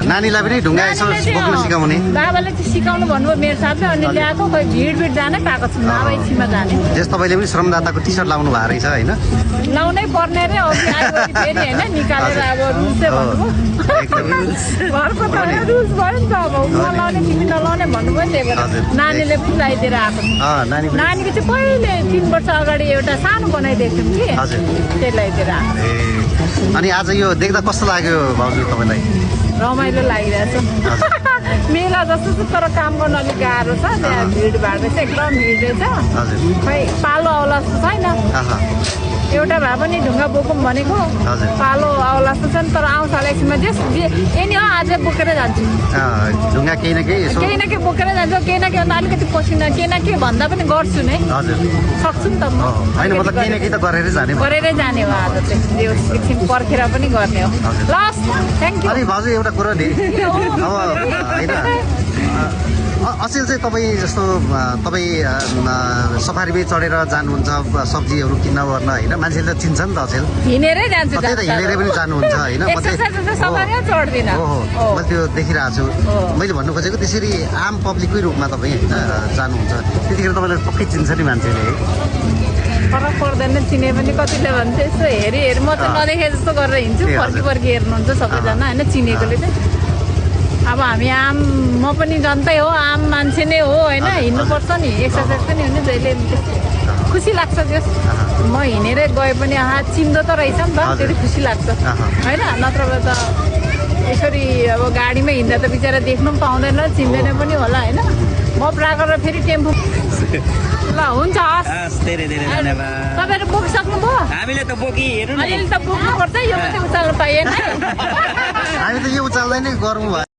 नानीलाई पनि ढुङ्गा यसो बोक्न सिकाउने बाबाले चाहिँ सिकाउनु भन्नुभयो मेरो साथमा अनि ल्याएको खोइ भिड जानै पाएको छु बाबा एकछिनमा जाने जस तपाईँले पनि श्रमदाताको टी सर्ट लाउनु भएको रहेछ होइन लाउनै पर्ने रे अघि आयो फेरि होइन निकालेर अब रुल्सै भन्नुभयो घरको त रुल्स भयो नि त अब नलाउने तिमी नलाउने भन्नुभयो त्यही भएर नानीले पनि लगाइदिएर आएको नानीको चाहिँ पहिले 3 वर्ष अगाडि एउटा सानो बनाइदिएको थियौँ कि त्यही लगाइदिएर आएको अनि आज यो देख्दा कस्तो लाग्यो भाउजू तपाईँलाई रमाइलो लागिरहेछ मेला जस्तो छ तर काम गर्न अलिक गाह्रो छ त्यहाँ भिडभाड रहेछ एकदम भिड रहेछ खै पालो आउला जस्तो छैन एउटा भए पनि ढुङ्गा बोकौँ भनेको पालो आउला जस्तो छ नि तर आउँछ होला एकछिनमा यही हो आज बोकेर जान्छु ढुङ्गा केही न केही बोकेर जान्छु केही न केही अलिकति पसिना केही न केही भन्दा पनि गर्छु नै सक्छु नि त म होइन मतलब केही न केही त गरेरै जाने हो आज चाहिँ एकछिन पर्खेर पनि गर्ने हो लस् थ्याङ्क यू अनि भाउजू एउटा कुरा नि अब होइन अचेल चाहिँ तपाईँ जस्तो तपाईँ सफारीमै चढेर जानुहुन्छ सब्जीहरू किन्न गर्न होइन मान्छेले त चिन्छ नि त अचेल हिँडेरै जान्छु त्यही त हिँडेरै पनि जानुहुन्छ होइन मैले त्यो देखिरहेको छु मैले भन्नु खोजेको त्यसरी आम पब्लिककै रूपमा तपाईँ होइन जानुहुन्छ त्यतिखेर तपाईँलाई पक्कै चिन्छ नि मान्छेले फरक पर्दैन चिने पनि कतिले भन्छ यसो हेरी म चाहिँ नदेखे जस्तो गरेर हिँड्छु फर्की हेर्नुहुन्छ सबैजना होइन चिनेकोले चाहिँ अब हामी आम म पनि जनतै हो आम मान्छे नै हो होइन हिँड्नुपर्छ नि एक्सर्साइज पनि हुने जहिले खुसी लाग्छ त्यस म हिँडेरै गए पनि चिन्दो त रहेछ नि त त्यति खुसी लाग्छ होइन नत्र त यसरी अब गाडीमै हिँड्दा त बिचरा देख्नु पनि पाउँदैन चिन्दैन पनि होला होइन म प्रायः गरेर फेरि टेम्पो ल हुन्छ तपाईँहरू बोकिसक्नुभयो हामीले त बोकी हेर्नु अलिअलि त बोक्नुपर्छ यो मात्रै उचाल्नु पाइएन हामी त यो उचाल्दै नै गरौँ